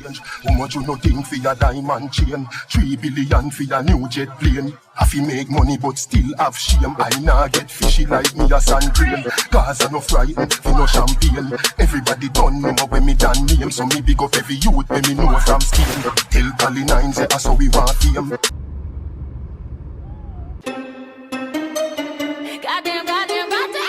change. How much you no think for your diamond chain? 3 billion for your new jet plane. I fi make money but still have shame. I nah get fishy like me a sand grain. Cause I no frightened for no champagne. Everybody done know when me done name. So me big up every youth when me know from Spain. Tell Cali 9 say that's how we want fame. Goddamn, goddamn, goddamn.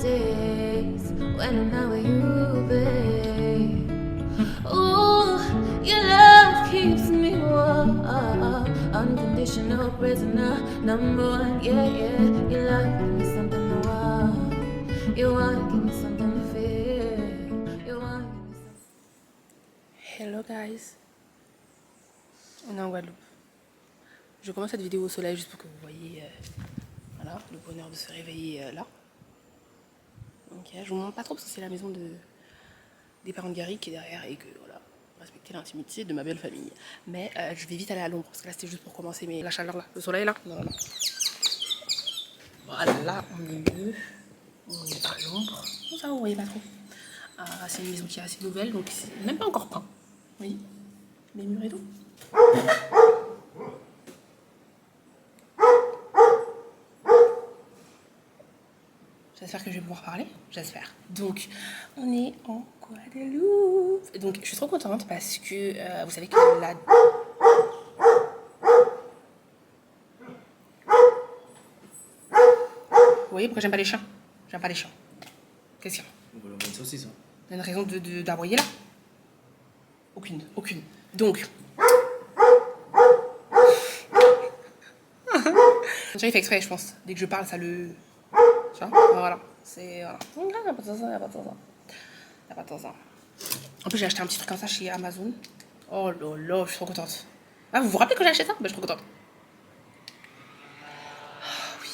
Days when I'm not with you, babe. Ooh, your love keeps me warm. Unconditional prisoner, number one, yeah, yeah. Your love give me something to want. You want give me something to feel. You want give me something. Hello guys, on est en Guadeloupe. Je commence cette vidéo au soleil juste pour que vous voyez voilà, le bonheur de se réveiller là. Donc je vous montre pas trop parce que c'est la maison des parents de Gary qui est derrière et que voilà, respecter l'intimité de ma belle famille. Mais je vais vite aller à l'ombre parce que là c'était juste pour commencer, mais la chaleur là, le soleil là, non, non. Voilà, au milieu, on est à l'ombre. Bon, ça vous voyez pas trop. C'est une maison qui est assez nouvelle donc c'est même pas encore peint. Oui, les murs et tout. J'espère que je vais pouvoir parler, j'espère. Donc, on est en Guadeloupe. Donc, je suis trop contente parce que vous savez que la... Vous voyez pourquoi j'aime pas les chiens? J'aime pas les chiens. Qu'est-ce qu'il y a? On va leur mettre saucisse. Hein. Il y a une raison d'aboyer là? Aucune, aucune. Donc... Il fait exprès, je pense. Dès que je parle, ça le... Tu vois, voilà, c'est... Voilà. Il n'y a pas de ça, il n'y a pas de ça. Il n'y a pas de ça. En plus, j'ai acheté un petit truc comme ça chez Amazon. Oh là là, je suis trop contente. Ah, vous vous rappelez que j'ai acheté ça? Ben, je suis trop contente. Ah oui.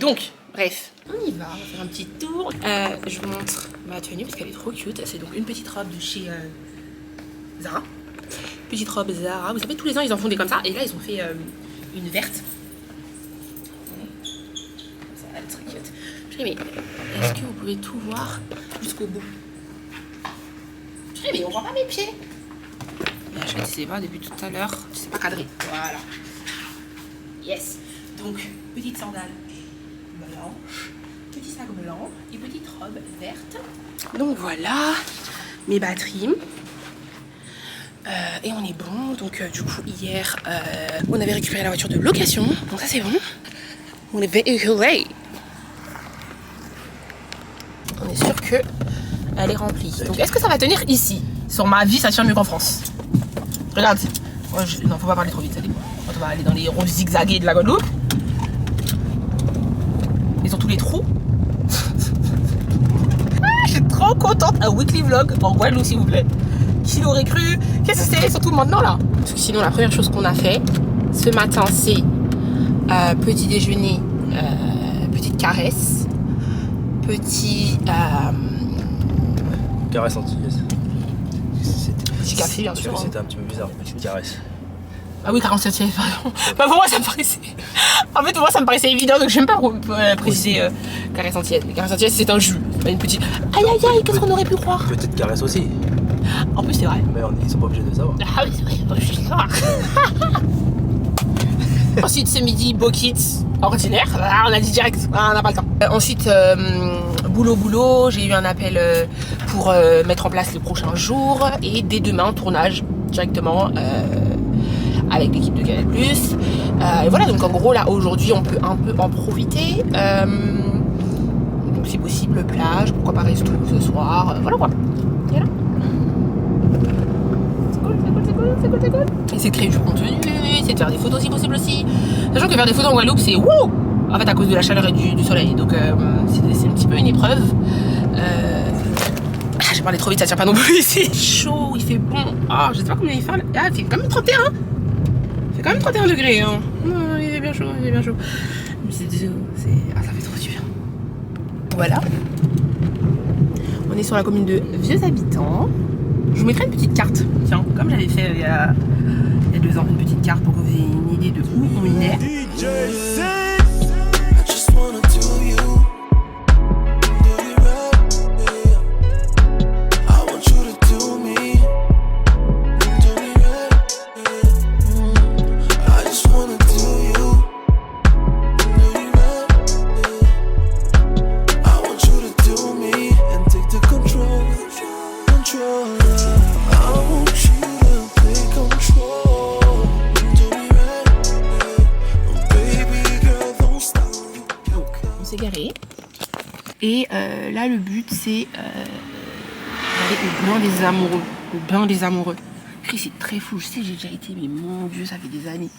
Donc, bref, on y va, on va faire un petit tour. Je vous montre ma tenue parce qu'elle est trop cute. C'est donc une petite robe de chez Zara. Petite robe Zara. Vous savez, tous les ans, ils en font des comme ça. Et là, ils ont fait une verte. Mais est-ce que vous pouvez tout voir jusqu'au bout? Mais on voit pas mes pieds. Là, je ne sais pas depuis tout à l'heure. C'est pas cadré. Voilà. Yes. Donc, petite sandale blanche, petit sac blanc et petite robe verte. Donc voilà mes batteries. Et on est bon. Donc du coup hier on avait récupéré la voiture de location. Donc ça c'est bon. On est véhiculé. On est sûr que elle est remplie. Donc est-ce que ça va tenir ici? Sur ma vie, ça tient mieux qu'en France. Regarde. Non, faut pas parler trop vite. Allez. On va aller dans les routes zigzaguées de la Guadeloupe. Ils ont tous les trous. Je suis trop contente. Un weekly vlog en Guadeloupe, s'il vous plaît. Qui l'aurait cru? Qu'est-ce que c'est? Surtout maintenant là. Parce que sinon, la première chose qu'on a fait ce matin, c'est petit déjeuner, petite caresse. Petit Caresse antillaise. petit café bien sûr. C'était un petit peu bizarre, petite caresse. Ah oui, 47e, pardon. Bah pour moi ça me paraissait... En fait pour moi ça me paraissait évident donc je n'aime pas préciser caresse antillaise. Mais caresse antillaise c'est un jus, c'est pas une petite... Aïe aïe aïe, qu'est-ce qu'on aurait pu croire? Petite caresse aussi. En plus c'est vrai. Mais ils sont pas obligés de le savoir. Ah oui c'est vrai, je suis savoir. Ensuite ce midi, beau kit ordinaire, on a dit direct, on n'a pas le temps. Ensuite boulot, j'ai eu un appel pour mettre en place les prochains jours et dès demain tournage directement avec l'équipe de Canal+. Et voilà, donc en gros là aujourd'hui on peut un peu en profiter. Donc si possible plage, pourquoi pas resto ce soir, voilà quoi. Et là. C'est cool. Essayer de créer du contenu, essayer de faire des photos si possible aussi. Sachant que faire des photos en Guadeloupe c'est wouh! En fait à cause de la chaleur et du soleil, donc c'est un petit peu une épreuve. J'ai parlé trop vite, ça tient pas non plus ici. Chaud, il fait bon. Oh, je sais pas combien il fait là. Ah, il fait quand même 31. Il fait quand même 31 degrés. Hein. Il est bien chaud, il fait bien chaud. Je me suis dit, ah, ça fait trop du bien. Voilà. On est sur la commune de Vieux Habitants. Je vous mettrai une petite carte, tiens, comme j'avais fait il y a 2 ans, une petite carte pour que vous ayez une idée de où on est. Et là, le but, c'est d'aller au bain des amoureux. Au bain des amoureux. Chris, c'est très fou. Je sais que j'ai déjà été, mais mon Dieu, ça fait des années.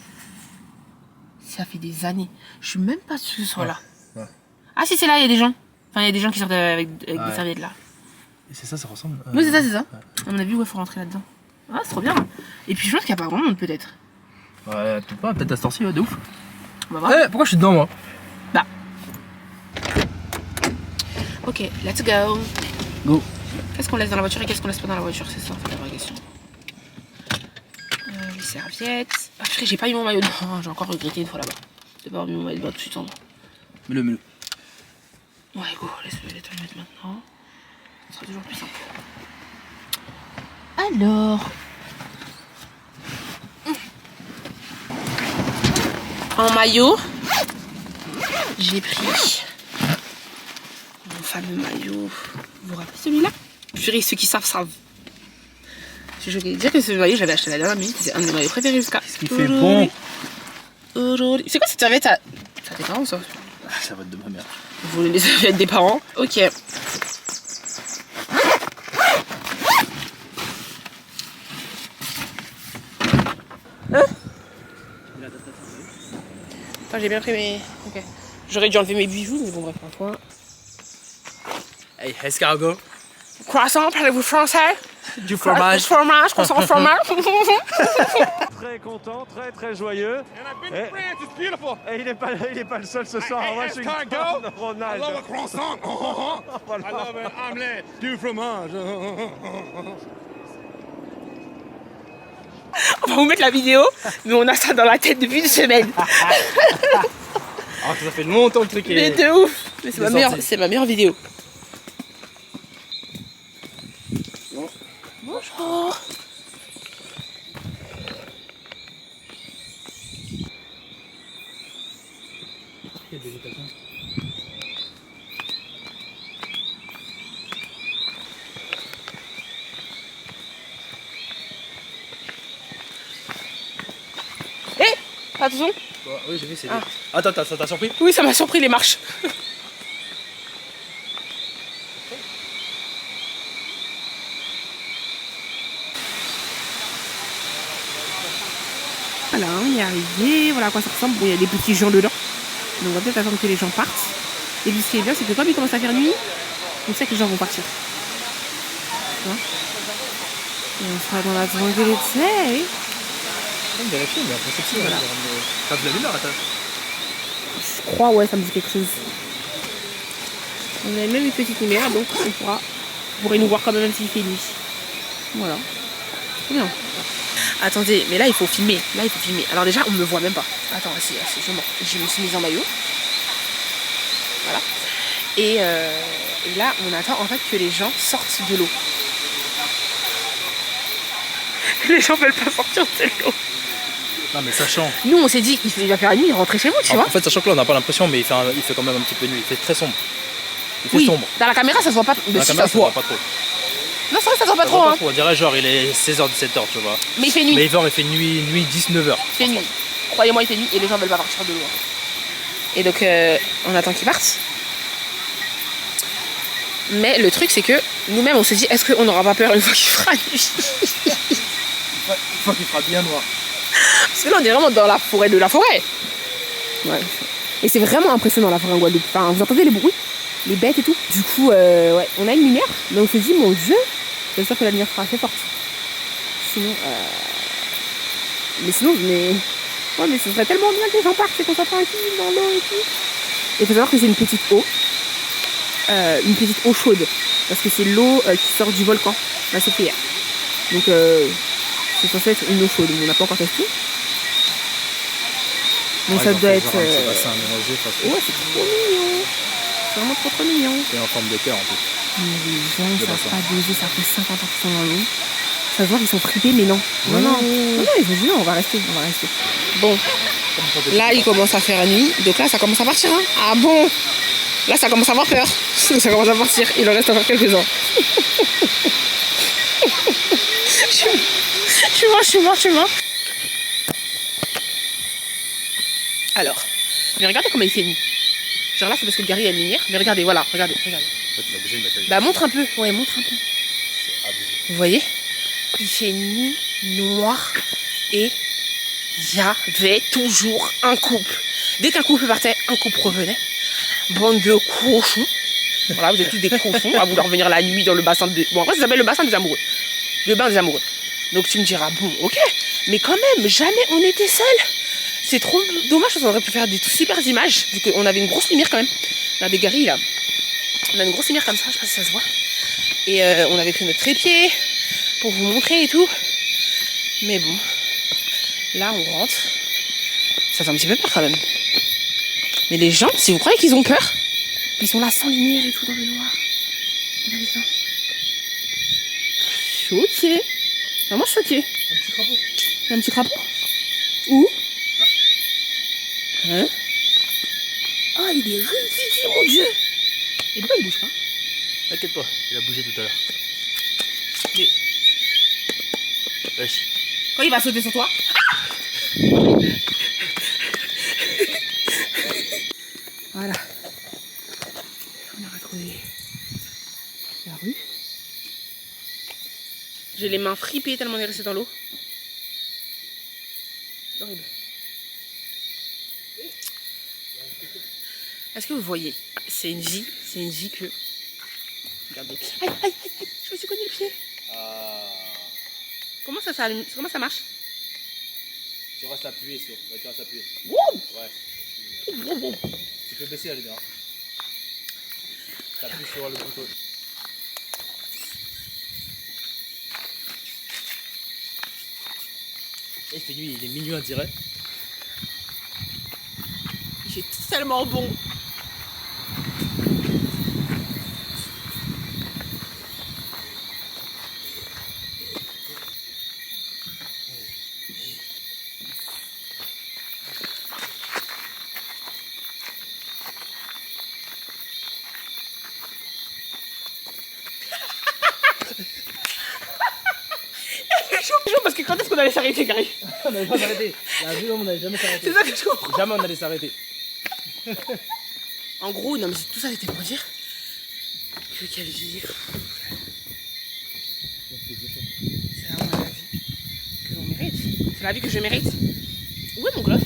Ça fait des années. Je suis même pas sûre que ce soit là. Ouais. Ah, si, c'est là, il y a des gens. Enfin, il y a des gens qui sortent avec des serviettes là. Et c'est ça ressemble. Oui, c'est ça, c'est ça. Ouais. À mon avis, il faut rentrer là-dedans. Ah, c'est trop bien. Et puis, je pense qu'il n'y a pas grand monde, peut-être. Ouais, peut-être pas, peut-être à cette heure-ci, de ouf. On va voir. Pourquoi je suis dedans, moi? Bah. Ok, let's go. Go. Qu'est-ce qu'on laisse dans la voiture et qu'est-ce qu'on laisse pas dans la voiture? C'est ça, en fait, la vraie question. Les serviettes. Ah, purée, j'ai pas mis mon maillot de bain. J'ai encore regretté une fois là-bas. De pas avoir mis mon maillot de bain tout de suite en bas. Mets-le. Ouais, go, laisse-le le mettre maintenant. Ce sera toujours plus simple. Alors. En maillot, j'ai pris mon fameux maillot. Vous vous rappelez celui-là? Purée, ceux qui savent, savent. Je vais dire que ce maillot, j'avais acheté la dernière minute. C'est un de mes maillots préférés jusqu'à. Qu'est-ce qu'il fait bon? C'est quoi cette serviette? Ça tes parents ou ça? Ça va être de ma mère. Vous voulez les serviettes des parents? Ok. Attends, j'ai bien pris mes... Ok. J'aurais dû enlever mes bijoux, mais bon, bref, un point. Hey, escargot. Croissant, parlez-vous français? Du fromage. Fromage, croissant, fromage. Très content, très joyeux. Et il n'est pas le seul ce soir à Washington. Ronald. I love a croissant. I love an omelette. Du fromage. On va vous mettre la vidéo, mais on a ça dans la tête depuis une semaine. Alors que ça fait longtemps que le truc Mais est... de ouf. Mais c'est ma meilleure vidéo. Bonjour. Attention. Oui, j'ai vu, c'est... Attends, ça t'a surpris? Oui, ça m'a surpris les marches. Voilà, on est arrivé. Voilà à quoi ça ressemble. Bon, il y a des petits gens dedans. Donc on va peut-être attendre que les gens partent. Et puis ce qui est bien, c'est que comme il commence à faire nuit, on sait que les gens vont partir. Tu vois? Et on sera dans la tranquillité. On vérifie, mais après c'est voilà. T'as vu la lumière, attends. Je crois, ouais, ça me dit quelque chose. On a même une petite lumière, donc on pourrait nous voir quand même s'il fait nuit. Voilà. C'est bien. Attendez, mais là il faut filmer. Alors déjà, on ne me voit même pas. Attends, je me suis mise en maillot. Voilà. Et là, on attend en fait que les gens sortent de l'eau. Les gens veulent pas sortir de l'eau. Non, mais sachant... Nous, on s'est dit qu'il va faire la nuit, rentrer chez vous, tu vois. En fait, sachant que là, on n'a pas l'impression, mais il fait quand même un petit peu nuit. Il fait très sombre. Il fait Oui, sombre. dans la caméra, ça se voit pas. Dans la caméra, ça se voit pas trop. Non, c'est vrai, ça se voit pas trop. Hein. On dirait genre, il est 16h, 17h, tu vois. Mais il fait nuit. Mais il fait nuit 19h. Il fait nuit. Croyez-moi, il fait nuit et les gens veulent pas partir de l'eau. Et donc, on attend qu'ils partent. Mais le truc, c'est que nous-mêmes, on se dit, est-ce qu'on n'aura pas peur une fois qu'il fera nuit? Une fois qu'il fera bien noir. Parce que là, on est vraiment dans la forêt de la forêt. Ouais. Et c'est vraiment impressionnant la forêt en Guadeloupe. Enfin, vous entendez les bruits, les bêtes et tout. Du coup, ouais, on a une lumière, mais on se dit, mon Dieu, j'espère que la lumière sera assez forte. Sinon, mais Ouais, mais ce serait tellement bien que les gens partent, c'est qu'on soit tranquille dans l'eau et tout. Et il faut savoir que c'est une petite eau chaude, parce que c'est l'eau qui sort du volcan, la Soufrière. Donc c'est censé être une eau chaude, mais on n'a pas encore testé. Donc ça doit être... Ouais, c'est trop mignon. C'est vraiment trop mignon. Et en forme de cœur en plus. Mais les gens ne savent pas doser, ça fait 50 ans qu'ils sont dans l'eau. Ça se voit qu'ils sont fripés, mais non. Non, ils ont dit non, on va rester. Bon, là il commence à faire nuit, donc là ça commence à partir. Hein. Ah bon? Là ça commence à avoir peur. Ça commence à partir, il en reste encore quelques-uns. Je suis mort. Alors, mais regardez comment il fait nuit. Genre là c'est parce que Gary a une lumière, mais regardez, voilà, regardez. Bah montre un peu, Vous voyez? Il fait nuit, noir, et il y avait toujours un couple. Dès qu'un couple partait, un couple revenait. Bande de cochons. Voilà, vous êtes tous des cochons à vouloir venir la nuit dans le bassin de... Bon, après ça s'appelle le bassin des amoureux. Le bain des amoureux. Donc tu me diras, bon, ok, mais quand même, jamais on était seuls. C'est trop dommage parce qu'on aurait pu faire des super images, vu qu'on avait une grosse lumière quand même. Regardez Gary là. On a une grosse lumière comme ça, je sais pas si ça se voit. Et on avait pris notre trépied pour vous montrer et tout. Mais bon, là on rentre. Ça fait un petit peu peur quand même. Mais les gens, si vous croyez qu'ils ont peur, ils sont là sans lumière et tout dans le noir. Regardez ça. Choqué. Vraiment choqué. Un petit crapaud. Il y a un petit crapaud? Où? Hein? Ah, il est ridicule, mon Dieu! Et pourquoi il bouge pas? T'inquiète pas, il a bougé tout à l'heure. Mais... Wesh. Quand il va sauter sur toi? Voilà. On a retrouvé la rue. J'ai les mains fripées tellement on est resté dans l'eau. C'est horrible. Est-ce que vous voyez? C'est une vie que... Regardez. Aïe, je me suis cogné le pied. Comment ça marche? Tu restes appuyé sur. Ouais, tu restes appuyé. Wow. Ouais. Tu peux baisser la lumière. T'appuies sur le bouton. Il fait nuit, il est minuit on dirait. J'ai tellement bon. Parce que quand est-ce qu'on allait s'arrêter, Gary? On n'allait pas s'arrêter. La vue, on n'allait jamais s'arrêter. C'est ça que je comprends. Jamais on allait s'arrêter. En gros, non mais tout ça c'était pour dire que quelle vie. C'est vraiment la vie que l'on mérite. C'est la vie que je mérite. Où est mon gloss?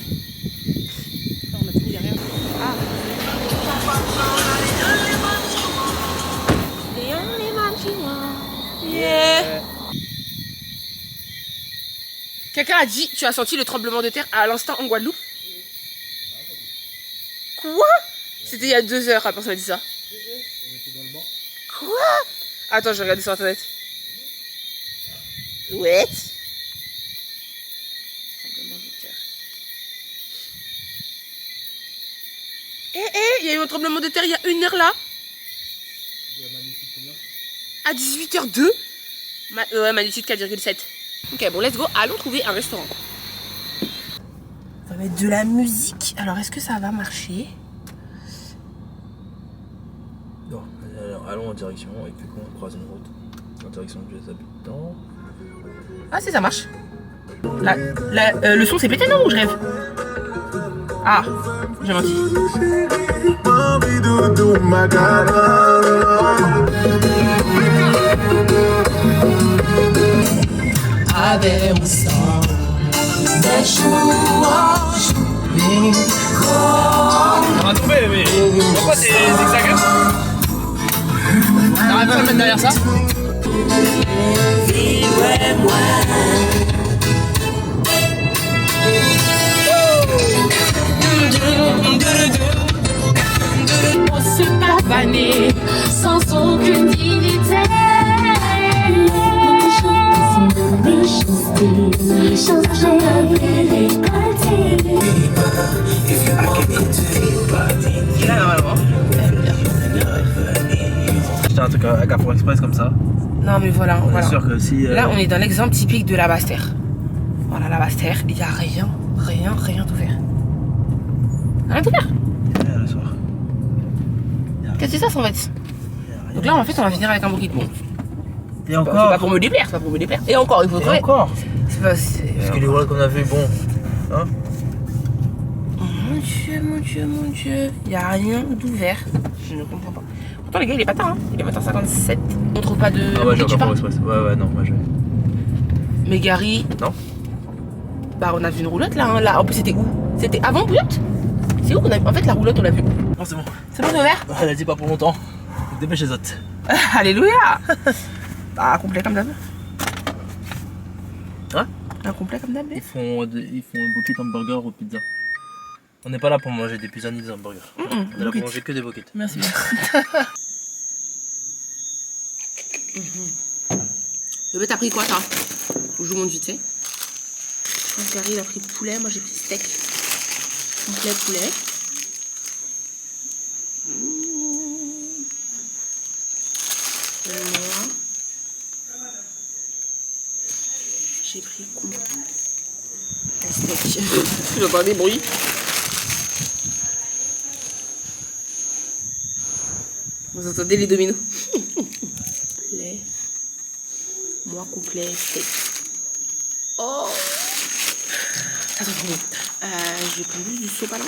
On a tout mis derrière. Ah. The only man she wants. Yeah. Quelqu'un a dit, tu as senti le tremblement de terre à l'instant en Guadeloupe? Quoi? C'était il y a 2 heures, la personne a dit ça. On était dans le banc. Quoi? Attends, je vais regarder sur internet. What? Tremblement de terre. Il y a eu un tremblement de terre il y a 1 heure là. De la magnitude combien? À 18h02. Ouais, magnitude 4,7. Ok, bon, let's go. Allons trouver un restaurant. On va mettre de la musique. Alors, est-ce que ça va marcher? Non, alors, allons en direction et puis qu'on croise une route. En direction des habitants. Ah, si, ça marche. Le son s'est pété, non? Ou je rêve? Ah, j'ai menti. On va tomber, mais pourquoi c'est zigzag? T'arrives pas à mettre derrière ça? On se pavaner sans aucune dignité. Là, normalement. J'étais un truc à Carrefour Express comme ça. Non, mais voilà. On est sûr que si. Là, on est dans l'exemple typique de la Basse-Terre. Voilà, la Basse-Terre, il n'y a rien d'ouvert. Rien d'ouvert. Le soir. Qu'est-ce que c'est ça, en fait? Donc là, en fait, on va finir avec un bouquet de bon. Et C'est encore. pas pour me déplaire, c'est pas pour me déplaire. Et encore, il faut Et trouver. encore. C'est pas. C'est- Parce que les voilà qu'on a vu, bon. Hein? Oh, mon Dieu. Il n'y a rien d'ouvert. Je ne comprends pas. Pourtant, les gars, il est pas tard, hein. Il est pas tard 57. On trouve pas de. Ah ouais, j'ai bouquet, tu Carrefour parles Express. Ouais, non, moi je. Mais Gary. Non. Bah, on a vu une roulotte là, hein. Là. En plus, c'était où? C'était avant Bouillotte? C'est où qu'on a vu? En fait, la roulotte, on l'a vu où? Non, c'est bon. C'est bon, c'est ouvert? Elle a dit pas pour longtemps. Dépêche les autres. Alléluia. Bah, complet comme d'hab. Hein? Un complet comme d'hab. Ils font un bucket hamburger ou pizza. On n'est pas là pour manger des pizzas ni des hamburgers. On est là pour manger que des buckets. Merci. Bébé, t'as pris quoi, toi? Je vous montre vite fait. Je pense que Gary, il a pris poulet. Moi, j'ai pris steak. Complet poulet. Et moi, j'ai pris un steak. J'entends des bruits. Vous entendez les dominos? Poulet. Moi complet steak. Oh! Ça sent trop bon. Je vais prendre juste du sopalin.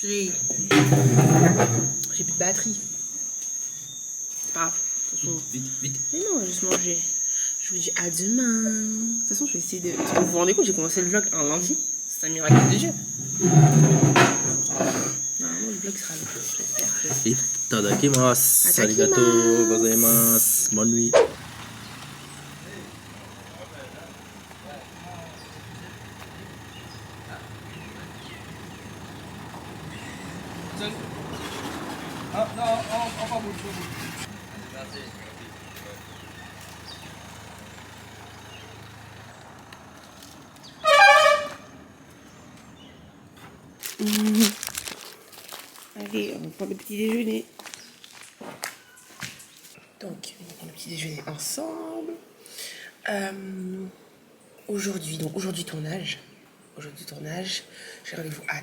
J'ai plus de batterie. C'est pas grave. De toute façon, Vite. mais non, juste manger. Je vous dis à demain. De toute façon, je vais essayer de. Vous vous rendez compte, j'ai commencé le vlog un lundi. C'est un miracle de Dieu. Normalement, le vlog sera là. J'espère. Itadakimasu. Arigato gozaimasu. Bonne nuit. Allez, on prend le petit déjeuner. Donc, on prend le petit déjeuner ensemble. Aujourd'hui tournage. J'ai rendez-vous à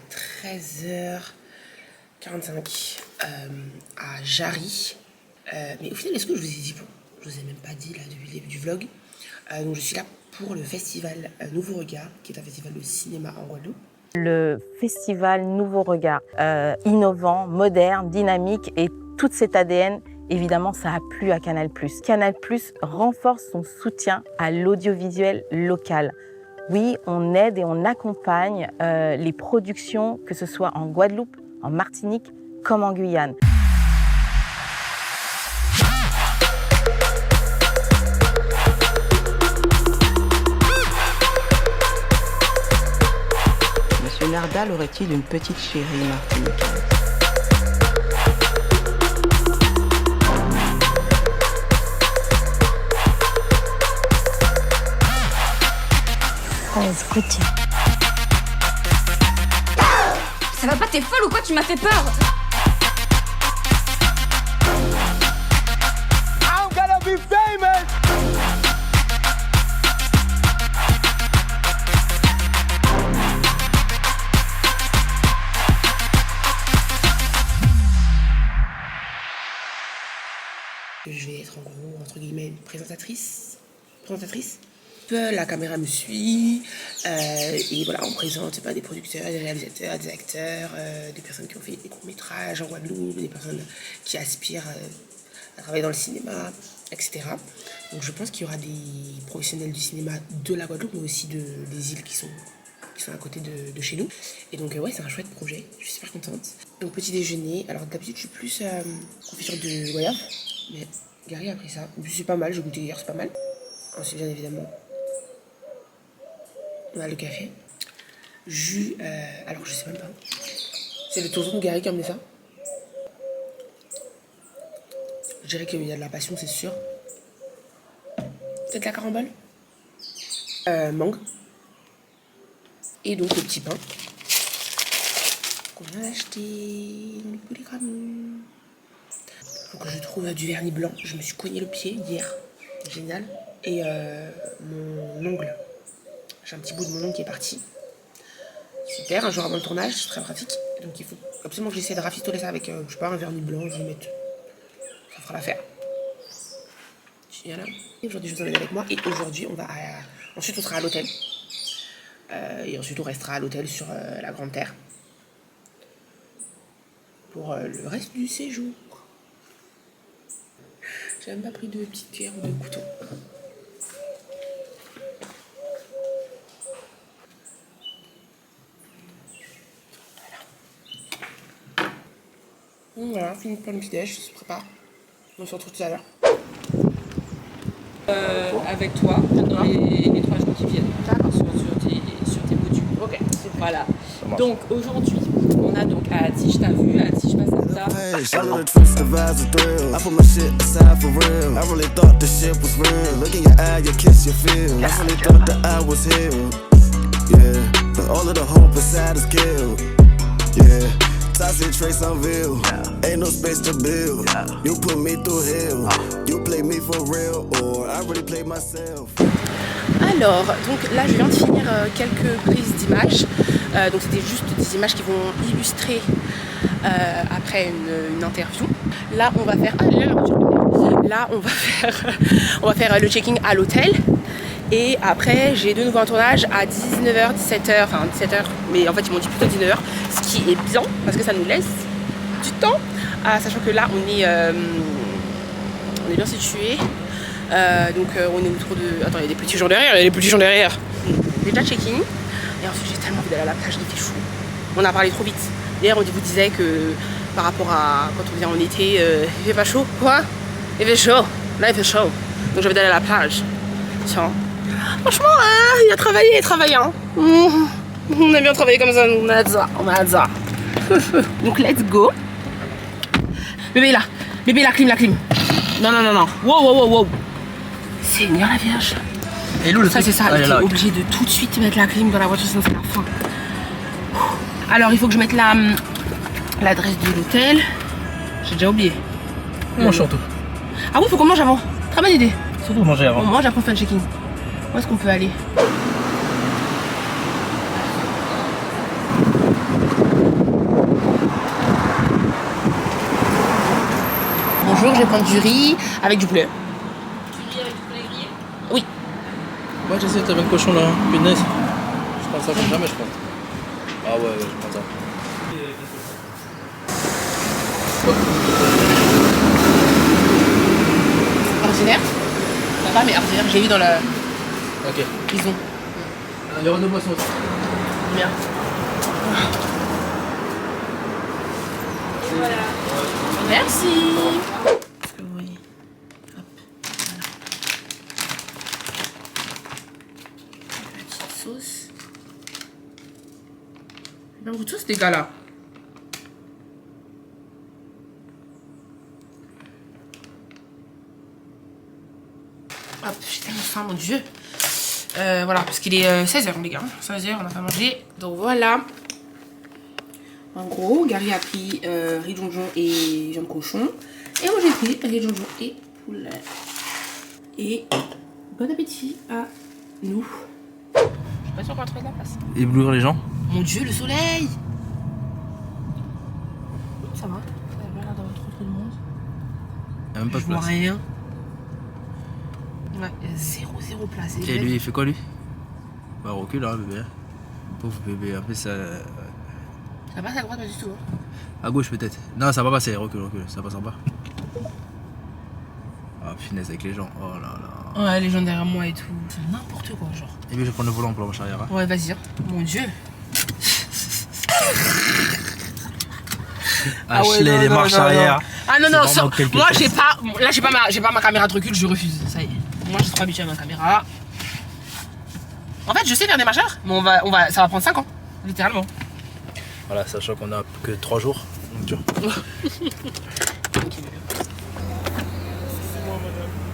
13h45 à Jarry. Mais au final, est-ce que je vous ai dit, bon, je vous ai même pas dit là depuis le début du vlog. Donc je suis là pour le festival Nouveau Regard, qui est un festival de cinéma en Guadeloupe. Le festival Nouveau Regard, innovant, moderne, dynamique et toute cet ADN, évidemment, ça a plu à Canal+. Canal+ renforce son soutien à l'audiovisuel local. Oui, on aide et on accompagne les productions, que ce soit en Guadeloupe, en Martinique, comme en Guyane. Monsieur Nardal aurait-il une petite chérie martiniquaise? Ça va pas, t'es folle ou quoi? Tu m'as fait peur! I'm gonna be famous! Je vais être en gros, entre guillemets, une présentatrice. La caméra me suit et voilà, on présente des producteurs, des réalisateurs, des acteurs, des personnes qui ont fait des courts-métrages en Guadeloupe, des personnes qui aspirent à travailler dans le cinéma, etc. Donc je pense qu'il y aura des professionnels du cinéma de la Guadeloupe, mais aussi des îles qui sont à côté de chez nous. Et donc ouais, c'est un chouette projet, je suis super contente. Donc petit déjeuner, alors d'habitude je suis plus confiture de goyave, mais Gary a pris ça. C'est pas mal, j'ai goûté hier, c'est pas mal. Ensuite bien évidemment On a le café. Jus, alors je sais même pas. C'est le tonton Gary qui a amené ça. Je dirais qu'il y a de la passion, c'est sûr. Peut-être la carambole. Mangue. Et donc le petit pain qu'on a acheté. Faut que je trouve du vernis blanc. Je me suis cogné le pied hier. Génial. Et mon ongle. J'ai un petit bout de mon ongle qui est parti. Super, un jour avant le tournage, c'est très pratique. Donc il faut absolument que j'essaie de rafistoler ça avec, je sais pas, un vernis blanc, je vais mettre. Ça fera l'affaire. Génial. Et aujourd'hui, je vous emmène avec moi. Et aujourd'hui, ensuite, on sera à l'hôtel. Et ensuite, on restera à l'hôtel sur la Grande Terre. Pour le reste du séjour. J'ai même pas pris de petites cuillères ou de couteau. Voilà, fini pour le petit déj, je se prépare. On se retrouve tout à l'heure. Avec toi dans les 3 jours qui viennent. D'accord. Sur tes modules. Ok, c'est bon. Voilà. Donc aujourd'hui, on a donc à Tige, t'as vu, à Tige Passata. Toxic trace on view, ain't no space to build. You put me through hell, you play me for real, or I really play myself. Alors, donc là je viens de finir quelques prises d'images. Donc c'était juste des images qui vont illustrer après une interview. Là on va faire on va faire le check-in à l'hôtel. Et après j'ai de nouveau un tournage à 19h, 17h, enfin 17h, mais en fait ils m'ont dit plutôt 19h, ce qui est bien parce que ça nous laisse du temps, sachant que là on est bien situé. Donc on est autour de... Attends, il y a des petits gens derrière, Déjà check-in. Et ensuite j'ai tellement envie d'aller à la plage, il fait chaud. On a parlé trop vite. D'ailleurs on vous disait que par rapport à quand on vient en été, il fait pas chaud. Quoi? Il fait chaud. Là il fait chaud. Donc j'ai envie d'aller à la plage. Tiens. Franchement, il a travaillé, hein. On a bien travaillé comme ça, on a ça. Donc let's go. Bébé là, la clim. Non. Wow. Seigneur la Vierge. Et là, ça c'est ça, il est obligé de tout de suite mettre la clim dans la voiture, sinon c'est la fin. Alors il faut que je mette l'adresse de l'hôtel. J'ai déjà oublié. Mange surtout. Ah oui, il faut qu'on mange avant. Très bonne idée. Surtout manger avant. On mange après on fait le check-in. Où est-ce qu'on peut aller? Bonjour, je vais prendre du riz avec du poulet. Du riz avec du poulet grillé? Oui. Moi j'essaie de faire un cochon là, punaise. Je prends ça comme jamais, je pense. Ah ouais, je prends ça. Ordinaire? Ça va, mais ordinaire, j'ai vu dans la... Ok. Ils ont. Il y aura deux boissons aussi. Bien. Voilà. Merci. Est-ce que vous voyez? Hop, voilà. Petite sauce. J'ai un goût de sauce, les gars, là. Hop, j'ai tellement faim, mon Dieu. Voilà, parce qu'il est 16h, les gars. 16h, on n'a pas mangé. Donc voilà. En gros, Gary a pris riz de jonjon et viande cochon. Et moi j'ai pris riz de jonjon et poulet. Et bon appétit à nous. Je suis pas sûre qu'on va trouver de la place. Éblouir les gens. Mon Dieu, le soleil! Ça va? Ça a pas l'air d'avoir trop de monde. Il n'y a même pas de Je vois place. rien. Ouais, zéro place. Et lui, il fait quoi lui? Bah recule hein bébé. Pauvre bébé, après ça... Ça passe à droite, pas du tout. Hein. À gauche peut-être. Non, ça va passer, recule, ça passera pas. Ah, finesse avec les gens, oh là là. Ouais, les gens derrière moi et tout. C'est n'importe quoi, genre. Et bien, je vais prendre le volant pour la marche arrière. Hein. Ouais, vas-y. Hein. Mon Dieu. Ashley, les marches arrière. Ah non, moi j'ai pas. Là, j'ai pas ma caméra de recul, je refuse. Ça y est. Moi, je suis trop habituée à ma caméra. En fait, je sais faire des marcheurs, mais ça va prendre 5 ans, littéralement. Voilà, sachant qu'on a que 3 jours. Donc, tu vois.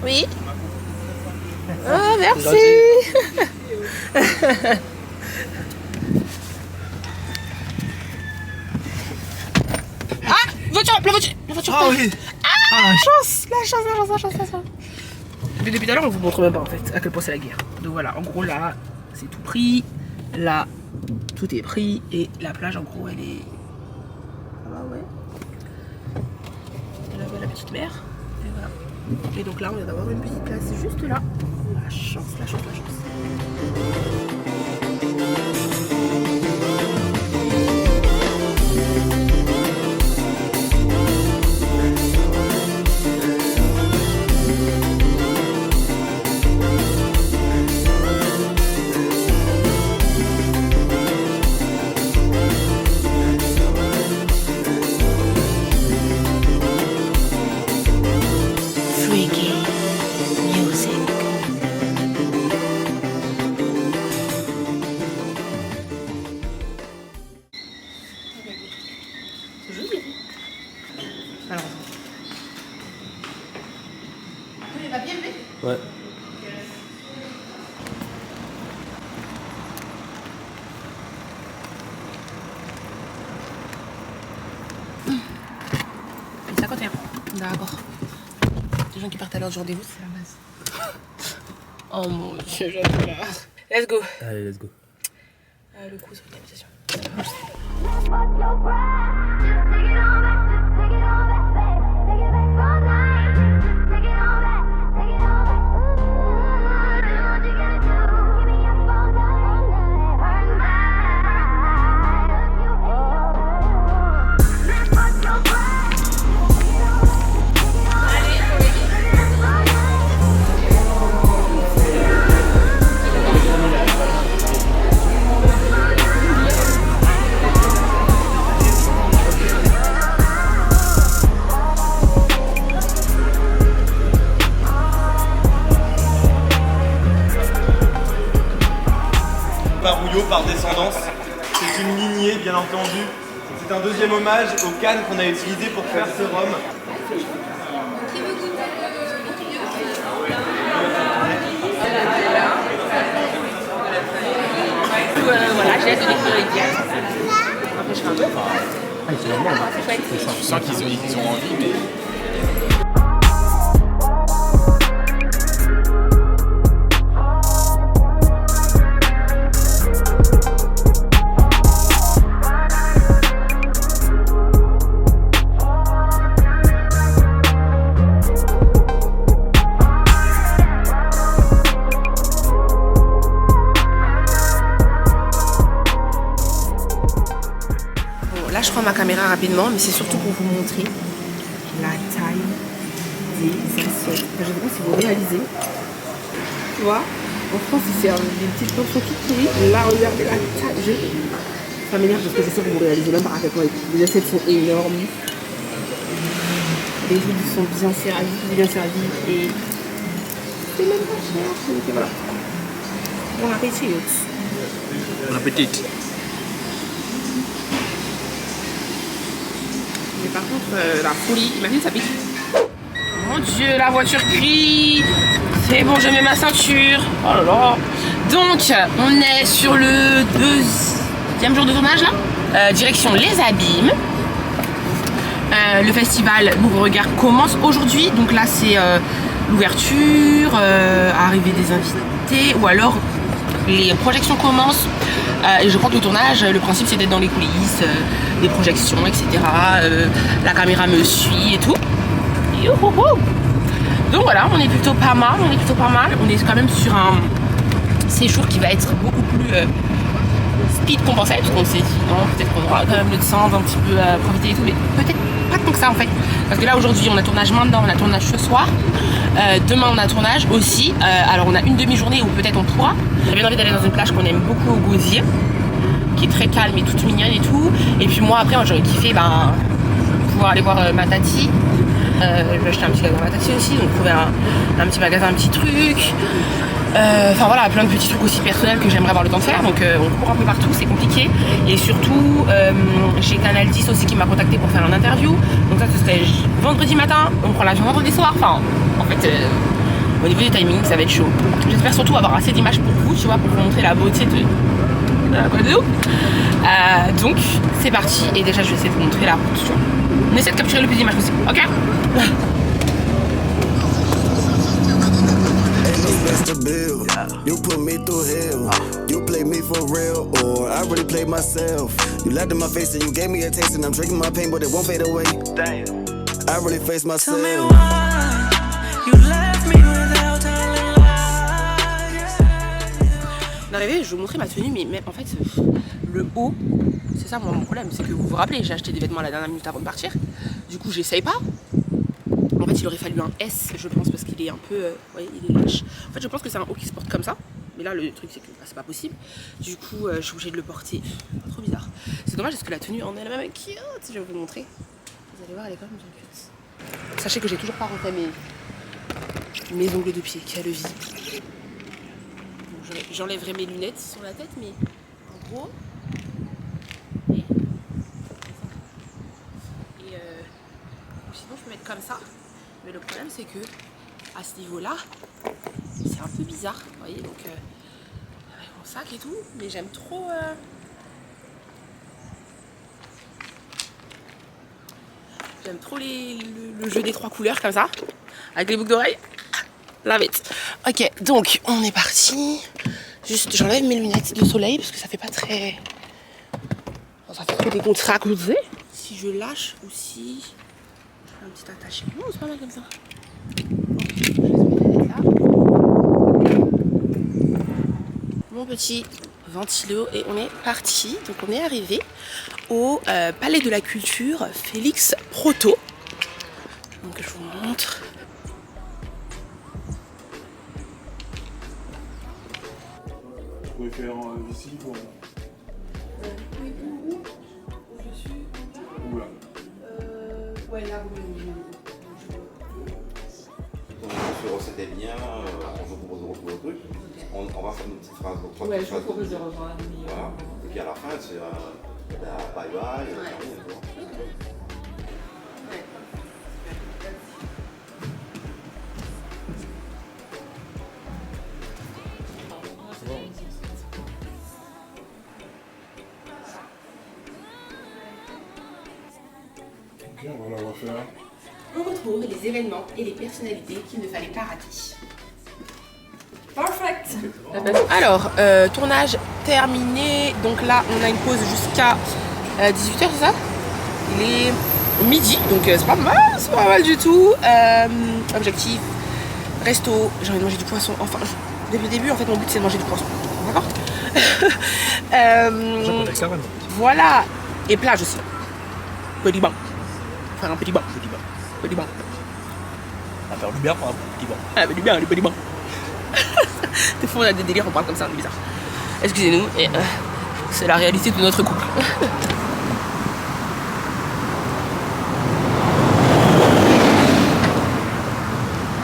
Oui. Oh, merci. Ah, voiture, la voiture. Ah oui. Ah, la chance. Mais depuis tout à l'heure, on vous montre même pas en fait à quel point c'est la guerre. Donc voilà, en gros là, c'est tout pris. Là, tout est pris. Et la plage, en gros, elle est... Ah bah ouais. Là, la petite mer. Et voilà. Et donc là, on vient d'avoir une petite place juste là. La chance. Freaky music. Alors. Tu les papiers, mais Ouais. Et 51. D'accord. Les gens qui partent à l'heure du rendez-vous, c'est la base. Oh mon dieu, j'adore. Let's go. Allez, let's go. Le coup sur l'organisation. Barouillot par descendance. C'est une lignée, bien entendu. C'est un deuxième hommage aux cannes qu'on a utilisées pour faire ce rhum. Voilà, j'ai hâte de découvrir les pièces. Après, je fais un peu. C'est chouette. Tu sens qu'ils ont envie, mais... Là, je prends ma caméra rapidement, mais c'est surtout pour vous montrer la taille des assiettes. Je sais pas si vous réalisez. Tu vois, en France, c'est des petites portions toutes pourries. Là, regardez la taille. Ça m'énerve parce que c'est sûr que vous réalisez même pas à quel point les assiettes sont énormes. Les huiles sont bien servies et c'est même pas cher. Donc voilà. Bon appétit. Bon appétit. Mais par contre, la folie, imagine ça pique. Mon dieu, la voiture crie. C'est bon, je mets ma ceinture. Oh là là. Donc, on est sur le 2e jour de tournage là. Direction Les Abîmes. Le festival Nouveau Regard commence aujourd'hui. Donc là, c'est l'ouverture, arrivée des invités ou alors les projections commencent. Et je crois que le tournage, le principe c'est d'être dans les coulisses, des projections, etc. La caméra me suit et tout. Youhouhou. Donc voilà, on est plutôt pas mal. On est quand même sur un séjour qui va être beaucoup plus speed qu'on pensait, parce qu'on s'est dit non, peut-être qu'on aura quand même le temps d'un petit peu profiter et tout, mais peut-être pas tant que ça en fait. Parce que là aujourd'hui on a tournage maintenant, on a tournage ce soir. Demain on a tournage aussi. Alors on a une demi-journée où peut-être on pourra. J'avais envie d'aller dans une plage qu'on aime beaucoup au Gosier, qui est très calme et toute mignonne et tout. Et puis moi après j'aurais kiffé pouvoir aller voir ma tati. Je vais acheter un petit magasin à ma tati aussi, donc trouver un petit magasin, un petit truc. Enfin voilà, plein de petits trucs aussi personnels que j'aimerais avoir le temps de faire. Donc on court un peu partout, c'est compliqué. Et surtout, j'ai Canal 10 aussi qui m'a contacté pour faire une interview. Donc ça, ce serait vendredi matin. On prend l'avion vendredi soir. Enfin, en fait, au niveau du timing, ça va être chaud. J'espère surtout avoir assez d'images pour vous, tu vois, pour vous montrer la beauté de la Guadeloupe. Donc c'est parti. Et déjà, je vais essayer de vous montrer la route. Tu vois. On essaie de capturer le plus d'images possible. Ok. To build. You put me through hell. You play me for real, or I really played myself. You laughed in my face and you gave me a taste, and I'm drinking my pain, but it won't fade away. Damn. I really face myself. Tell me why you left me without telling lies. D'arriver, je vais vous montrer ma tenue, mais en fait, le haut, c'est ça mon problème, c'est que vous vous rappelez, j'ai acheté des vêtements à la dernière minute avant de partir. Du coup, j'essaye pas. En fait, il aurait fallu un S, je pense, parce qu'il est un peu... ouais, il est lâche. En fait, je pense que c'est un haut qui se porte comme ça. Mais là, le truc, c'est que bah, c'est pas possible. Du coup, je suis obligée de le porter. Trop bizarre. C'est dommage parce que la tenue en elle-même est cute. Je vais vous le montrer. Vous allez voir, elle est quand même bien cute. Sachez que j'ai toujours pas rentré mes ongles de pied. Quelle vie. Bon, j'enlèverai mes lunettes sur la tête, mais en gros... Et sinon, je peux mettre comme ça. Mais le problème c'est que à ce niveau là c'est un peu bizarre, vous voyez, donc avec mon sac et tout, mais j'aime trop le jeu des trois couleurs comme ça, avec les boucles d'oreilles. Love it. Ok, donc on est parti. Juste j'enlève mes lunettes de soleil parce que ça fait pas très... ça fait trop décontracté. Si je lâche aussi... un petit attaché. Oh, c'est pas mal comme ça. Okay, je laisse mon tête là. Mon petit ventilo et on est parti. Donc on est arrivé au Palais de la Culture Félix Proto. Donc je vous montre. Vous pouvez faire ici pour... Oui, où au-dessus. Où là Ouais, là, oui. C'était bien, on vous propose de retrouver le truc. On va faire une petite phrase. Ouais, je vous propose de rejoindre. Voilà. Et puis à la fin, c'est bye bye. Ok, on va la refaire. On retrouve les événements et les personnalités qu'il ne fallait pas rater. Perfect. Alors, tournage terminé. Donc là, on a une pause jusqu'à 18h, c'est ça? Il est midi, donc c'est pas mal du tout. Objectif, resto, j'ai envie de manger du poisson. Enfin, depuis le début, en fait, mon but c'est de manger du poisson. D'accord? Voilà. Et plage aussi. Petit banc. Enfin, un petit banc. Petit banc. On va faire du bien pour un petit banc. Ah, mais du bien, les petits bancs. Des fois, on a des délires, on parle comme ça, c'est bizarre. Excusez-nous, et c'est la réalité de notre couple.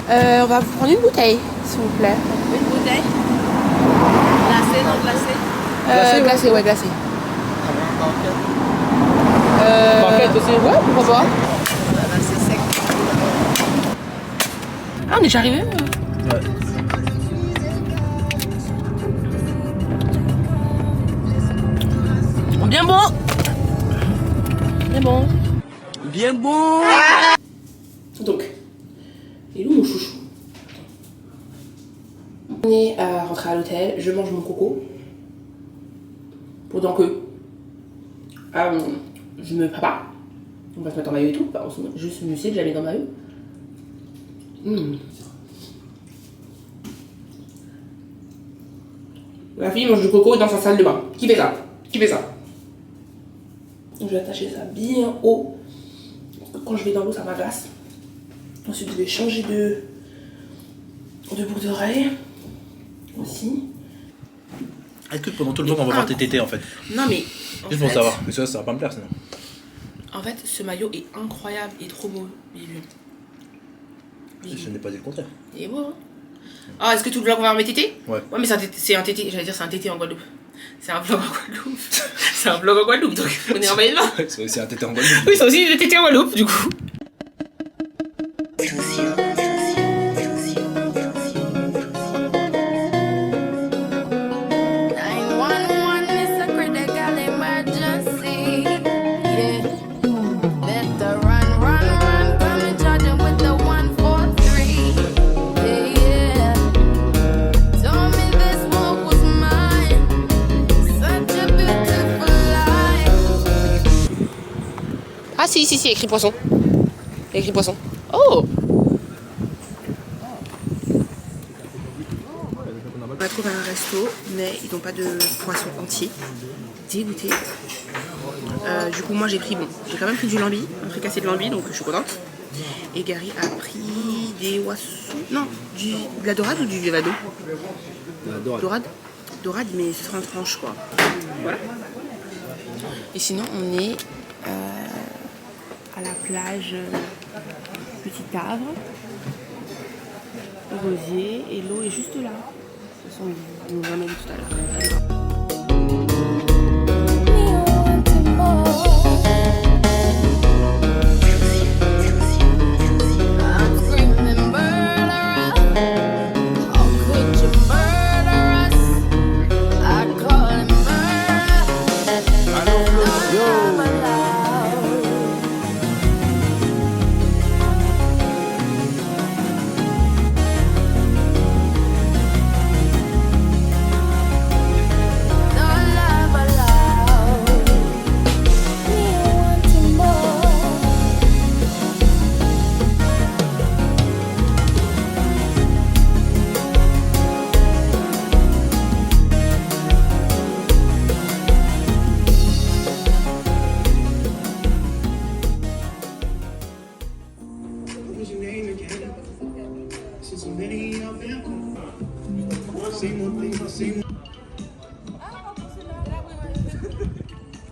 On va vous prendre une bouteille, s'il vous plaît. Une bouteille glacée, non glacée? Glacée, ouais, glacée. Barquette aussi? Ouais, pourquoi pas. C'est sec. Ah, on est déjà arrivé? Ouais. Bien bon. Bien bon. Bien bon. Donc, il est où mon chouchou? On est rentré à l'hôtel, je mange mon coco. Pendant que je me prépare. On va se mettre en maillot et tout. Enfin, juste me sais déjà mis dans ma maillot. La fille mange du coco dans sa salle de bain. Qui fait ça? Qui fait ça? Je vais attacher ça bien haut. Quand je vais dans l'eau, ça m'agace. Ensuite, je vais changer de boucle d'oreille. Aussi. Est-ce que pendant tout le temps, on va voir tes tétés en fait? Non, mais. Juste pour savoir. Mais ça va pas me plaire sinon. En fait, ce maillot est incroyable et trop beau. Il est bleu. Je n'ai pas dit le contraire. Il est beau, hein? Ah, est-ce que tout le vlog on va remettre tété? Ouais. Ouais, mais c'est un tété, j'allais dire c'est un tété en Guadeloupe. C'est un vlog en Guadeloupe. C'est un vlog en Guadeloupe, donc on est en Maïva. C'est aussi un tété en Guadeloupe. Oui, c'est aussi le tété en Guadeloupe, du coup. Ah si, il y a écrit poisson. Il y a écrit poisson. Oh! On a trouvé un resto, mais ils n'ont pas de poisson entier. Dégoûté. Du coup, moi j'ai quand même pris du lambi, un fricassé de lambi, donc je suis contente. Et Gary a pris des oiseaux. Non, de la dorade ou du vivado? Dorade. Dorade, mais ce sera en tranche quoi. Voilà. Et sinon, on est à la plage Petit Havre, rosier, et l'eau est juste là. De toute façon, ils nous ramènent tout à l'heure.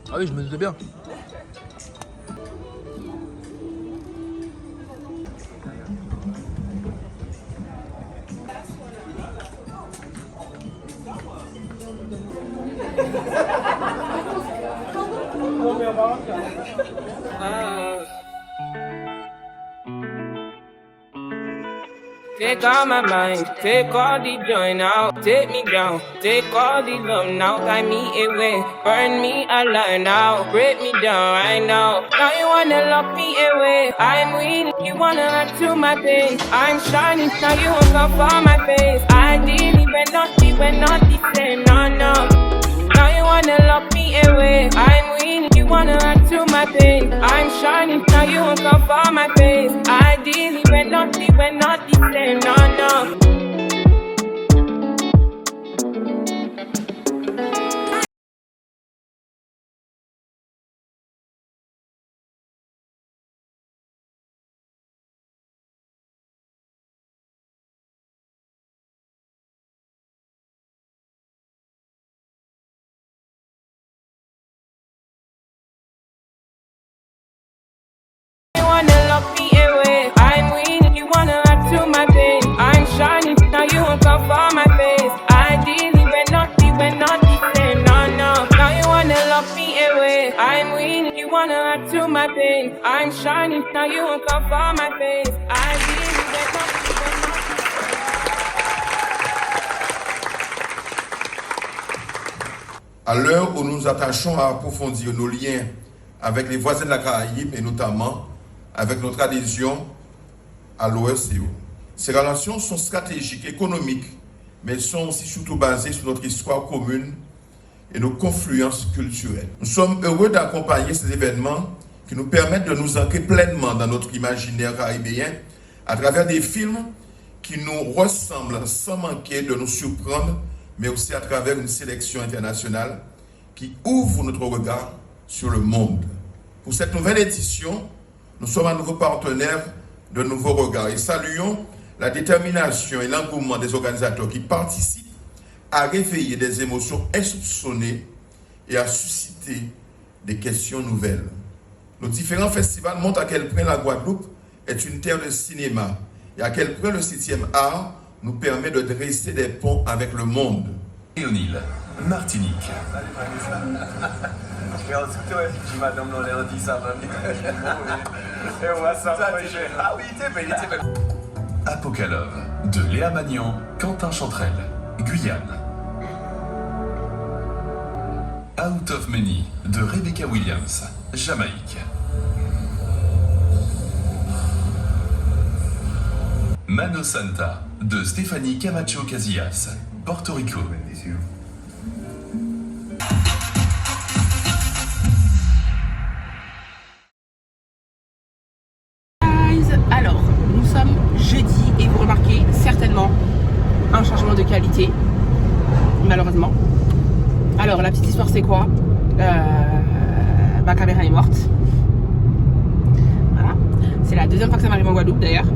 Ah oui, je me doutais bien. Take all my mind, take all the joy now, take me down, take all the love now, guide me away, burn me alive now, break me down right now. Now you wanna lock me away, I'm weak, you wanna run to my pain, I'm shining, now you won't come for my face, ideally we're not the same, no, no. Now you wanna lock me away, I'm weak, you wanna run to my pain, I'm shining, now you won't come for my face, ideally we're not the same, no, no. You wanna lock me away, I'm weak, you wanna run to my pain, I'm shining, now you won't come for my face, ideally we're not the same, no, no. Now you wanna lock me away, I'm weak, you wanna run to my pain, I'm shining, now you won't come for my face, ideally we're not. À l'heure où nous nous attachons à approfondir nos liens avec les voisins de la Caraïbe et notamment avec notre adhésion à l'OSCE. Ces relations sont stratégiques, économiques, mais elles sont aussi surtout basées sur notre histoire commune et nos confluences culturelles. Nous sommes heureux d'accompagner ces événements qui nous permettent de nous ancrer pleinement dans notre imaginaire caribéen à travers des films qui nous ressemblent sans manquer de nous surprendre, mais aussi à travers une sélection internationale qui ouvre notre regard sur le monde. Pour cette nouvelle édition, nous sommes à nouveau partenaires de Nouveaux Regards et saluons la détermination et l'engouement des organisateurs qui participent à réveiller des émotions insoupçonnées et à susciter des questions nouvelles. Nos différents festivals montrent à quel point la Guadeloupe est une terre de cinéma et à quel point le 7e art nous permet de dresser des ponts avec le monde. Léonil, Martinique. Apokalov, de Léa Magnan, Quentin Chantrel, Guyane. Out of Many, de Rebecca Williams, Jamaïque. Mano Santa, de Stéphanie Camacho Casillas, Porto Rico. Alors, nous sommes jeudi et vous remarquez certainement un changement de qualité, malheureusement. Alors, la petite histoire, c'est quoi? Ma caméra est morte. Voilà. C'est la deuxième fois que ça m'arrive en Guadeloupe d'ailleurs.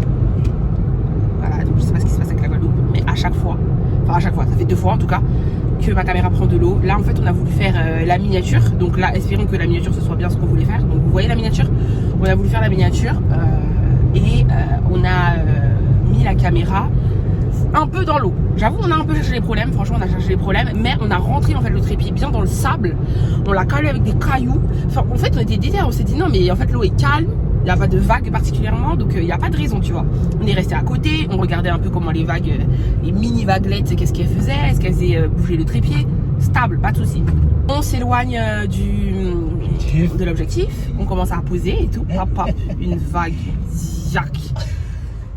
Voilà, donc je sais pas ce qui se passe avec la Guadeloupe, mais à chaque fois, ça fait 2 fois en tout cas, que ma caméra prend de l'eau. Là, en fait, on a voulu faire la miniature. Donc là, espérons que la miniature, ce soit bien ce qu'on voulait faire. Donc vous voyez la miniature? On a voulu faire la miniature et on a mis la caméra un peu dans l'eau. J'avoue, on a un peu cherché les problèmes. Franchement, on a cherché les problèmes, mais on a rentré en fait le trépied bien dans le sable. On l'a calé avec des cailloux. Enfin, en fait, on était déter. On s'est dit non, mais en fait, l'eau est calme. Il n'y a pas de vagues particulièrement, donc il n'y a pas de raison, tu vois. On est resté à côté, on regardait un peu comment les vagues, les mini vaguelettes, qu'est-ce qu'elles faisaient, est-ce qu'elles faisaient bouger le trépied. Stable, pas de souci. On s'éloigne de l'objectif, on commence à poser et tout. Hop, hop, une vague, zac.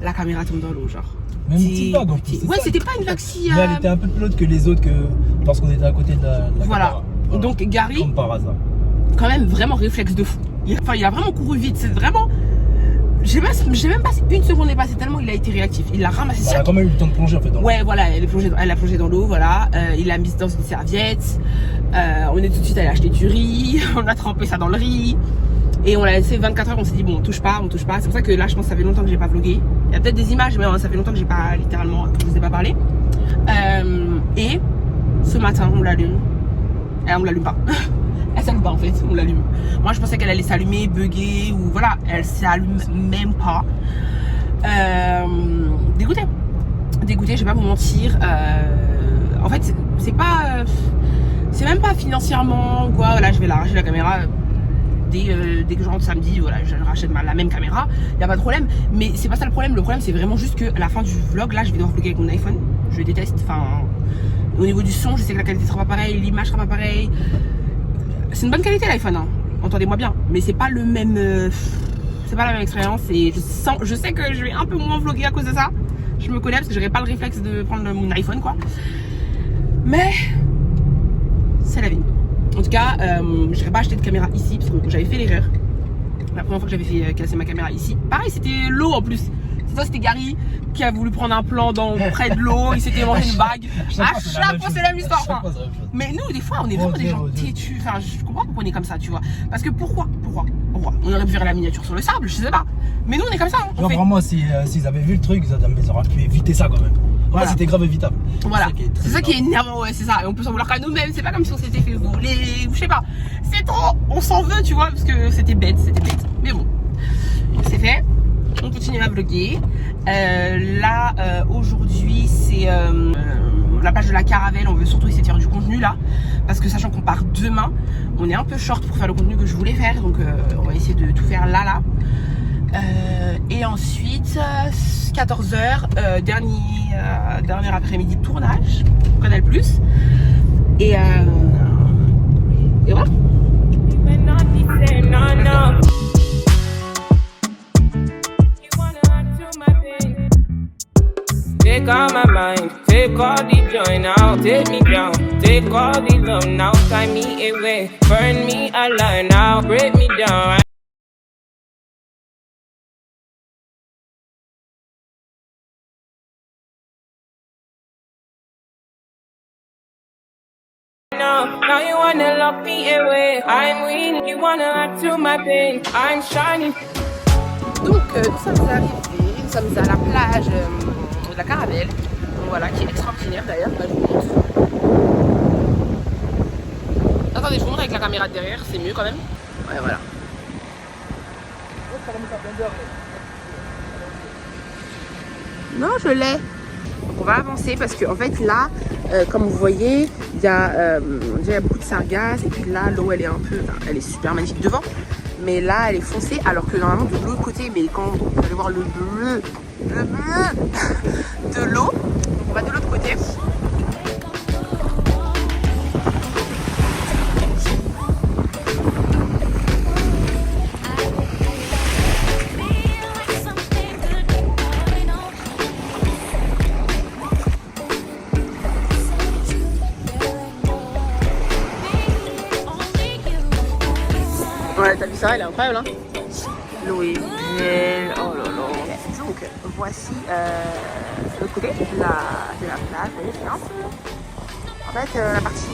La caméra tombe dans l'eau, genre. Même une petite vague en plus. Ouais, c'était pas une vague si. Mais elle était un peu plus haute que les autres parce qu'on était à côté de la voilà. caméra. Voilà. Donc Gary, comme par hasard, quand même vraiment réflexe de fou. Il a vraiment couru vite, c'est vraiment. J'ai même pas une seconde est passée tellement il a été réactif. Il l'a ramassé. Elle a quand même eu le temps de plonger en fait. Ouais, voilà, elle a plongé dans l'eau, voilà. Il l'a mise dans une serviette. On est tout de suite allé acheter du riz. On a trempé ça dans le riz. Et on l'a laissé 24 heures. On s'est dit bon, on touche pas. C'est pour ça que là, je pense que ça fait longtemps que j'ai pas vlogué. Il y a peut-être des images, mais ça fait longtemps que j'ai pas littéralement, je vous ai pas parlé. Et ce matin, on l'allume. On l'allume pas. Elle s'allume pas en fait, on l'allume. Moi je pensais qu'elle allait s'allumer, bugger ou voilà, elle s'allume même pas. Dégoûtée, je vais pas vous mentir. En fait, c'est pas, c'est même pas financièrement ou quoi. Voilà, je vais l'arracher la caméra dès que je rentre samedi. Voilà, je rachète la même caméra, y a pas de problème. Mais c'est pas ça le problème. Le problème c'est vraiment juste que à la fin du vlog, là, je vais devoir vlogger avec mon iPhone. Je déteste. Enfin, au niveau du son, je sais que la qualité sera pas pareille, l'image sera pas pareille. C'est une bonne qualité l'iPhone, hein. Entendez-moi bien, mais c'est pas le même, c'est pas la même expérience et je sais que je vais un peu moins vlogger à cause de ça. Je me connais parce que j'aurais pas le réflexe de prendre mon iPhone quoi. Mais c'est la vie. En tout cas, je n'aurais pas acheté de caméra ici parce que j'avais fait l'erreur. La première fois que j'avais fait casser ma caméra ici, pareil c'était l'eau en plus. Ça c'était Gary qui a voulu prendre un plan près de l'eau, il s'était mangé une bague. À chaque fois c'est la même histoire. Mais nous des fois on est vraiment des gens têtus. Enfin je comprends pourquoi on est comme ça, tu vois. Parce que pourquoi on aurait pu faire la miniature sur le sable, je sais pas. Mais nous on est comme ça. Genre vraiment s'ils avaient vu le truc, ils auraient pu éviter ça quand même. Voilà. C'était grave évitable. Voilà, c'est ça qui est énervant, ouais, c'est ça. Et on peut s'en vouloir qu'à nous-mêmes, c'est pas comme si on s'était fait voler, je sais pas. C'est trop, on s'en veut, tu vois, parce que c'était bête. Mais bon, c'est fait. On continue à vlogger. Là, aujourd'hui, c'est la page de la Caravelle. On veut surtout essayer de faire du contenu là. Parce que sachant qu'on part demain, on est un peu short pour faire le contenu que je voulais faire. Donc, on va essayer de tout faire là. Et ensuite, 14h, dernier après-midi de tournage. Canal+. Et voilà. Take all my mind, take all the joy now, take me down, take all the love now, tie me away, burn me alive now, break me down. Now you wanna lock me away, I'm winning, you wanna add to my pain, I'm shining. Donc nous sommes arrivés, nous sommes à la plage de la Caravelle, voilà, qui est extraordinaire d'ailleurs, là je vous montre. Attendez, je vous montre avec la caméra de derrière, c'est mieux quand même. Ouais voilà. Non je l'ai. on va avancer parce que en fait là, comme vous voyez, il y a beaucoup de sargasses et puis là l'eau elle est un peu, elle est super magnifique devant, mais là elle est foncée alors que normalement de l'autre côté, mais quand vous allez voir le bleu de l'eau, on va de l'autre côté. Ouais, t'as vu ça, elle est incroyable, hein. L'eau est belle, oh là là. Donc voici l'autre côté de la plage, vous voyez, c'est un peu... En fait, la partie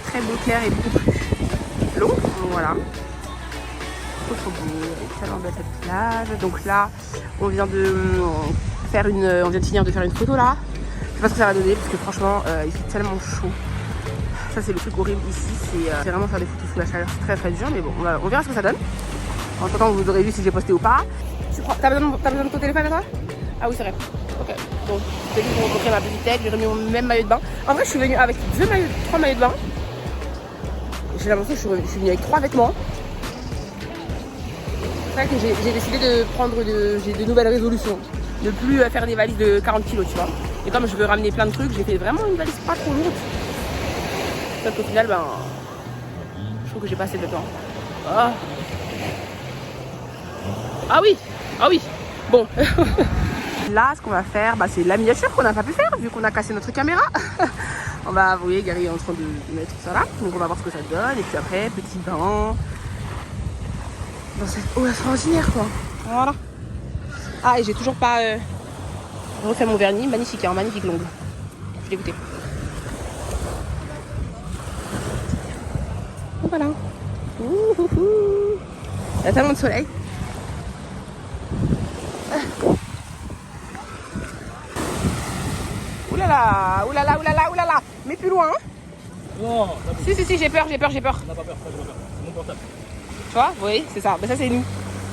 très bleu clair est beaucoup plus longue, donc voilà. Trop beau, elle est tellement belle cette plage. Donc là, on vient de finir de faire une photo là. Je sais pas ce que ça va donner parce que franchement, il fait tellement chaud. Ça c'est le truc horrible ici, c'est vraiment faire des photos sous la chaleur, c'est très dur, mais bon, on verra ce que ça donne. En tout cas, vous aurez vu si j'ai posté ou pas. T'as besoin de ton téléphone à toi? Ah oui, c'est vrai. Ok, donc j'ai dit pour montrer ma petite tête, j'ai remis mon même maillot de bain. En vrai, je suis venue avec 3 maillots de bain. J'ai l'impression que je suis venue avec 3 vêtements. C'est vrai que j'ai décidé de prendre j'ai de nouvelles résolutions. Ne plus faire des valises de 40 kg, tu vois. Et comme je veux ramener plein de trucs, j'ai fait vraiment une valise pas trop lourde. Sauf qu'au final, ben, je trouve que j'ai pas assez de temps. Ah, ah oui, ah oui. Bon. Là, ce qu'on va faire, bah, c'est la miniature qu'on n'a pas pu faire vu qu'on a cassé notre caméra. On va, vous voyez, Gary est en train de mettre ça là. Donc on va voir ce que ça donne. Et puis après, petit bain. Dans cette eau extraordinaire, quoi. Voilà. Ah, et j'ai toujours pas refait mon vernis. Magnifique, hein, magnifique l'ongle. Je suis dégoûtée. Voilà. Il y a tellement de soleil. Oulala, oulala, oulala, oulala. Mais plus loin. Hein. Non. Si, j'ai peur. On n'a pas peur, c'est mon portable. Tu vois, oui, c'est ça. Ben, ça, c'est nous.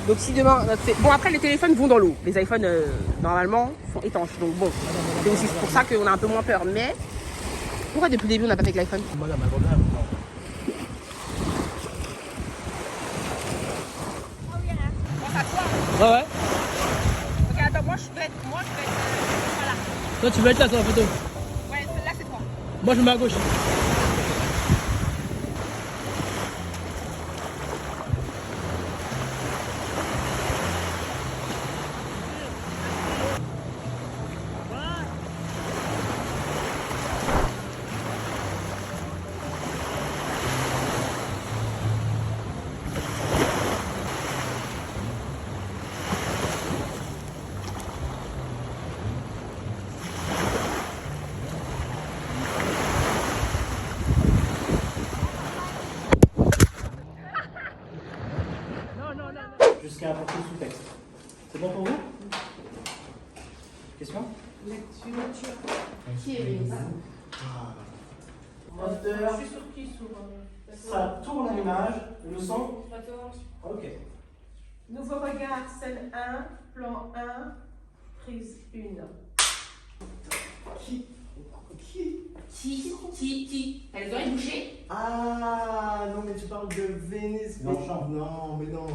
Donc si demain... Bon, après, les téléphones vont dans l'eau. Les iPhones, normalement, sont étanches. Donc bon, c'est aussi pour ça qu'on a un peu moins peur. Mais pourquoi depuis le début, on n'a pas fait avec l'iPhone? Madame, ouais. Ok, attends, moi je vais être voilà. Toi, tu veux être là sur la photo? Ouais, celle-là, c'est toi. Moi, je me mets à gauche. Jusqu'à apporter le sous-texte. C'est bon pour vous? Question? Lecture. Qui est Vénus? Moteur. Je suis surprise sur... Ça tourne à l'image. Le son? 14. Ok. Nouveau regard, scène 1, plan 1, prise 1. Qui? T'as les oreilles bouchées? Ah non, mais tu parles de Vénus. Non, mais non,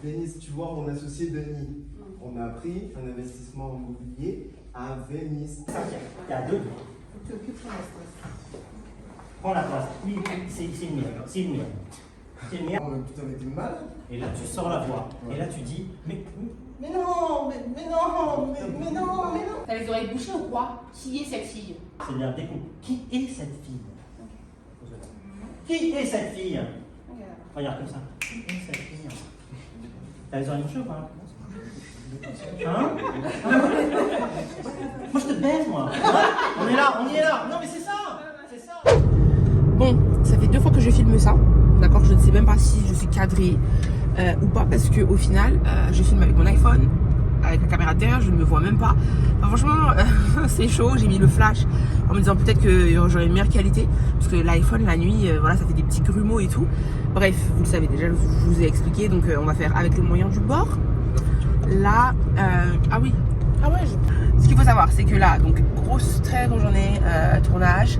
Vénus, tu vois, mon associé Denis. On a pris un investissement immobilier à Vénus. Il y a 2. Tu occupes ton espace. Prends la place. Oui, c'est le mien. C'est le mien. C'est le mien. Oh, mais putain, mais t'es malade. Et là, tu sors la voix. Et là, tu dis, mais non. T'as les oreilles bouchées ou quoi? Qui est cette fille? c'est bien, découpe. Qui est cette fille? Qui est cette fille? Regarde comme ça. Qui est cette fille? T'as les oreilles bouchées ou pas? Hein? Moi, je te baise, moi. On est là. Non, mais c'est ça. Bon, ça fait 2 fois que je filme ça. D'accord, je ne sais même pas si je suis cadrée ou pas parce que au final, je filme avec mon iPhone, avec la caméra derrière, je ne me vois même pas. Enfin, franchement, c'est chaud. J'ai mis le flash en me disant peut-être que j'aurai une meilleure qualité parce que l'iPhone la nuit, voilà, ça fait des petits grumeaux et tout. Bref, vous le savez déjà, je vous ai expliqué. Donc, on va faire avec les moyens du bord. Là, ah oui, Ce qu'il faut savoir, c'est que là, donc très grosse journée, tournage,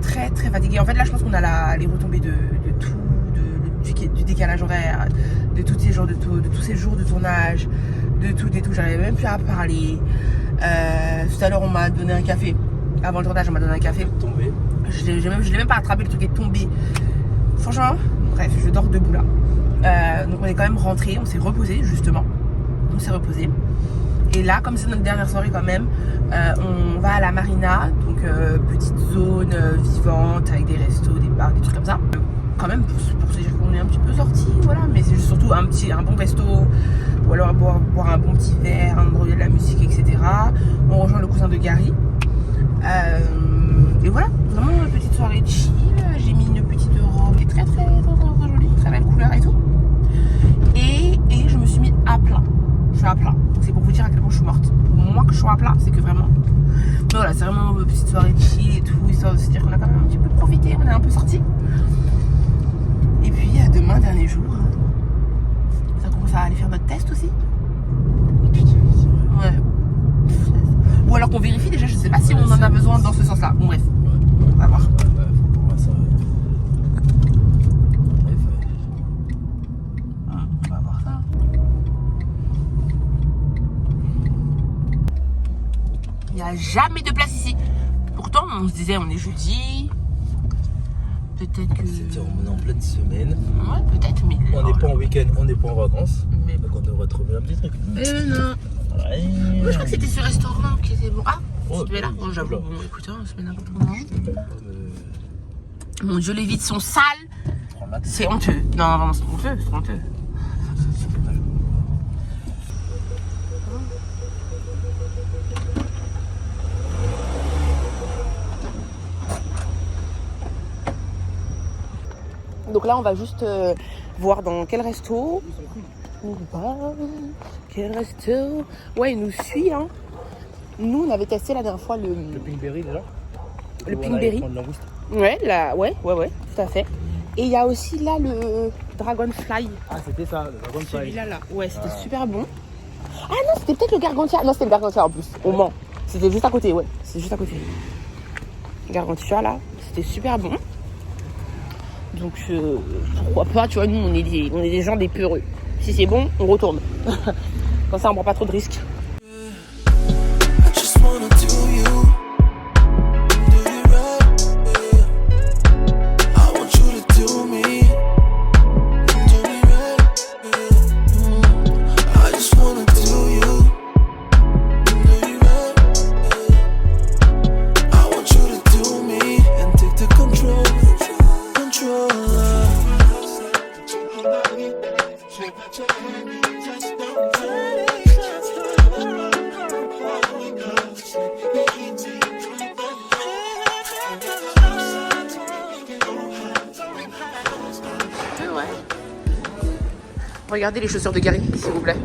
très fatigué. En fait, là, je pense qu'on a les retombées de tout, du décalage horaire, de tous ces jours de tournage, de tout. J'arrivais même plus à parler. Tout à l'heure, on m'a donné un café. Avant le tournage, on m'a donné un café. Je l'ai même pas attrapé, le truc est tombé. Franchement, bref, je dors debout là. Donc on est quand même rentré, on s'est reposé justement. On s'est reposé. Et là, comme c'est notre dernière soirée quand même, on va à la marina, donc petite zone vivante avec des restos, des bars, des trucs comme ça. Quand même pour se dire qu'on est un petit peu sortis, voilà, mais c'est surtout un bon resto, ou alors boire un bon petit verre, entendre de la musique, etc. On rejoint le cousin de Gary. Et voilà, vraiment une petite soirée chill. J'ai mis une petite robe qui est très jolie, très belle couleur et tout. Et je me suis mis à plat. Je suis à plat. C'est pour vous dire à quel point je suis morte. Pour moi que je suis à plat, c'est que vraiment. Mais voilà, c'est vraiment une petite soirée chill et tout, histoire de se dire qu'on a quand même un petit peu profité, on est un peu sortis. Et puis demain, dernier jour, ça commence à aller faire notre test aussi. Ouais. Ou alors qu'on vérifie déjà, je sais pas si on en a besoin dans ce sens-là. Bon bref, on va voir. On va voir ça. Il n'y a jamais de place ici. Pourtant, on se disait, on est jeudi. Peut-être que... On est en pleine semaine. Ouais, peut-être, mais... On n'est pas en week-end, on n'est pas en vacances. Mais... Donc on devrait trouver un petit truc. Mais non. Ouais. Moi, je crois que c'était ce restaurant qui était bon. Ah, c'était là. Bon, j'avoue, bon, écoute, on se met n'importe comment. Mon Dieu, les vitres sont sales. C'est honteux. Non, vraiment, c'est honteux, c'est honteux. Donc là, on va juste voir dans quel resto. Quel resto. Ouais, il nous suit. Hein. Nous, on avait testé la dernière fois le Pinkberry déjà. Le Pinkberry. Ouais, tout à fait. Et il y a aussi là le Dragonfly. Ah, c'était ça, le Dragonfly. Celui-là, là. Ouais, c'était super bon. Ah non, c'était peut-être le Gargantia. Non, c'était le Gargantia en plus. Au Mans. C'était juste à côté, ouais. C'est juste à côté. Gargantia, là. C'était super bon. Donc, pourquoi pas, tu vois, nous, on est des gens des peureux. Si c'est bon, on retourne. Comme ça, on prend pas trop de risques. Regardez les chaussures de Gary, s'il vous plaît.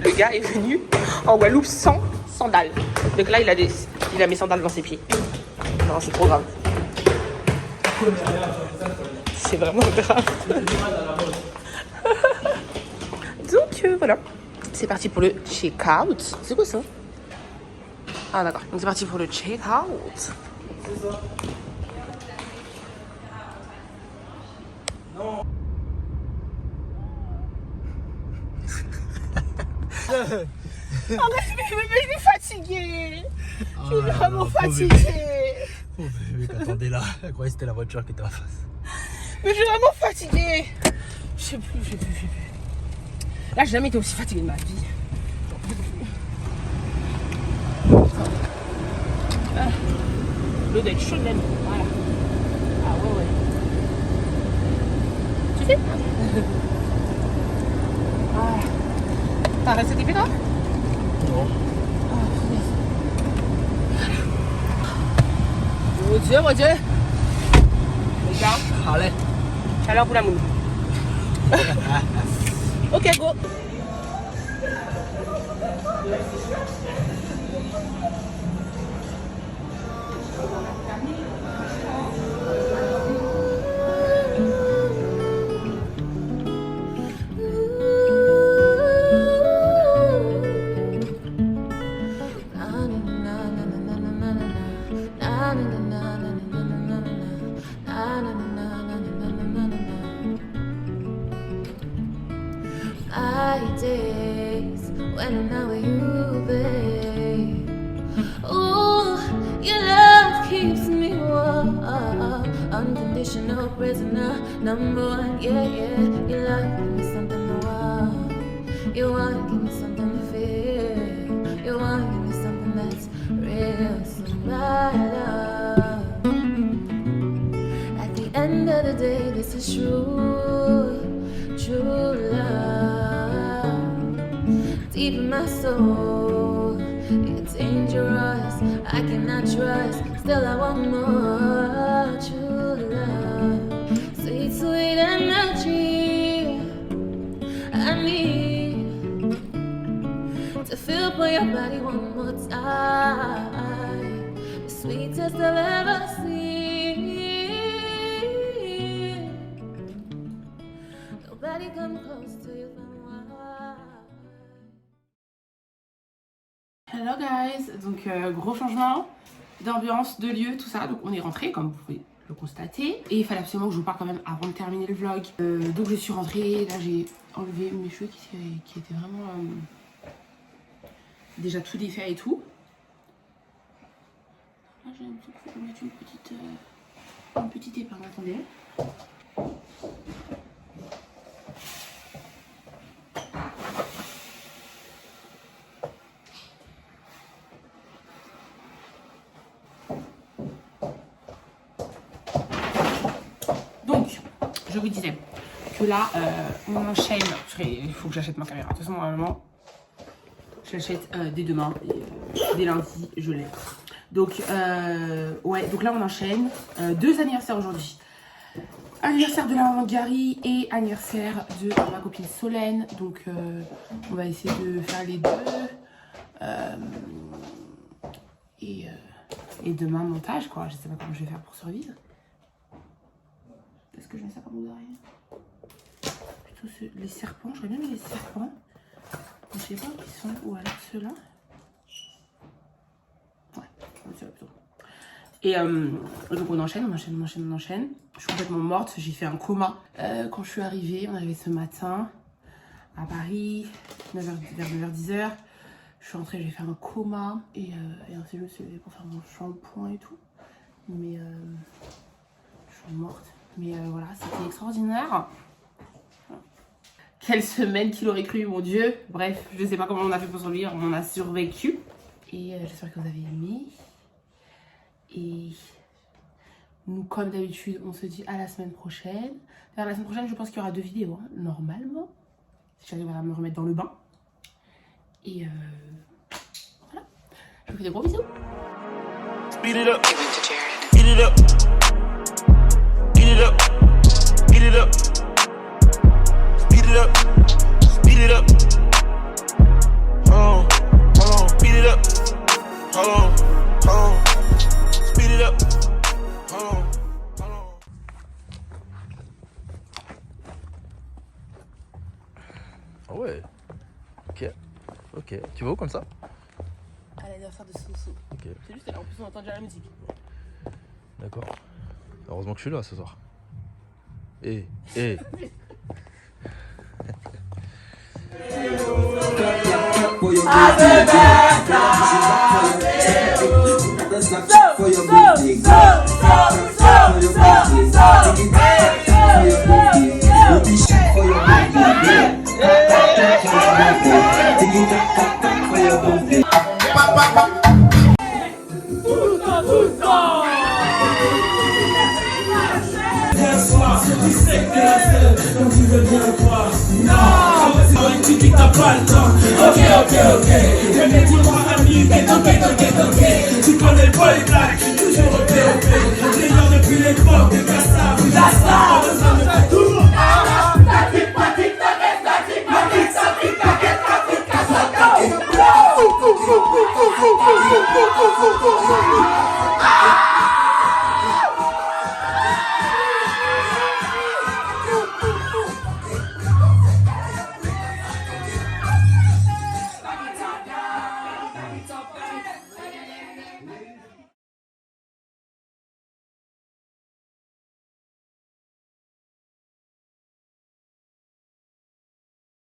Le gars est venu en Guadeloupe sans sandales. Donc là, il a mes sandales dans ses pieds. Non, c'est trop grave. C'est vraiment grave. Donc voilà. C'est parti pour le check-out. C'est quoi ça? Ah d'accord. Donc c'est parti pour le check-out. Non. Oh, mais je suis fatiguée. Je suis vraiment fatiguée. Oh bébé, t'attendais là. Elle croyait que c'était la voiture qui était en face. Mais je suis vraiment fatiguée. Je sais plus. Là, j'ai jamais été aussi fatiguée de ma vie. L'eau doit être chaude même. Voilà. Ah ouais. Tu sais? T'as resté équipé toi? Non. Mon Dieu. Les gars. Allez. Chaleur pour la moule. Ok, go. my days when I'm not with you, babe. Ooh, your love keeps me warm. Unconditional prisoner, number one, yeah, yeah. Your love give me something to want. You want to give me something to feel. You want to give me something that's real. So my love. At the end of the day, this is true, true love. Deep in my soul, you're dangerous. I cannot trust. Still, I want more. True love, sweet, sweet energy. I need to feel for your body one more time. The sweetest I've ever seen. Nobody come close to you. Hello guys, donc gros changement d'ambiance, de lieu, tout ça. Donc on est rentré comme vous pouvez le constater. Et il fallait absolument que je vous parle quand même avant de terminer le vlog. Donc je suis rentrée, là j'ai enlevé mes cheveux qui étaient vraiment déjà tout défait et tout. Là j'ai mettre une petite épingle, attendez. Je vous disais que là, on enchaîne. Il faut que j'achète ma caméra. De toute façon, normalement, je l'achète dès demain. Et, dès lundi, je l'ai. Donc, ouais, donc là, on enchaîne. 2 anniversaires aujourd'hui. Anniversaire de la maman de Gary et anniversaire de ma copine Solène. Donc, on va essayer de faire les deux. Et demain, montage, quoi. Je sais pas comment je vais faire pour survivre. Est-ce que je mets ça comme on derrière? Plutôt les serpents, j'aurais bien mis les serpents. Je sais pas où ils sont, ou alors ceux-là. Ouais, ceux-là plutôt. Et donc on enchaîne. Je suis complètement morte, j'ai fait un coma. Quand je suis arrivée, on est arrivé ce matin à Paris, vers 9h-10h. Je suis rentrée, j'ai fait un coma. Et ensuite je me suis levée pour faire mon shampoing et tout. Mais je suis morte. Mais voilà, c'était extraordinaire. Quelle semaine qu'il aurait cru, mon Dieu. Bref, je sais pas comment on a fait pour survivre, on a survécu. Et j'espère que vous avez aimé. Et nous, comme d'habitude, on se dit à la semaine prochaine. D'ailleurs, la semaine prochaine, je pense qu'il y aura 2 vidéos, hein, normalement. Si j'arrive à me remettre dans le bain. Et voilà. Je vous fais des gros bisous. Speed it up. Speed it up. Get it up, get it up, speed it up, speed it up. Hold on, speed it up, hold on, speed it up, hold on. Ah ouais, ok, tu vas où comme ça? À l'anniversaire de Soso. Ok. C'est juste là, en plus on entend déjà la musique. D'accord. Heureusement que je suis là ce soir. Happy birthday.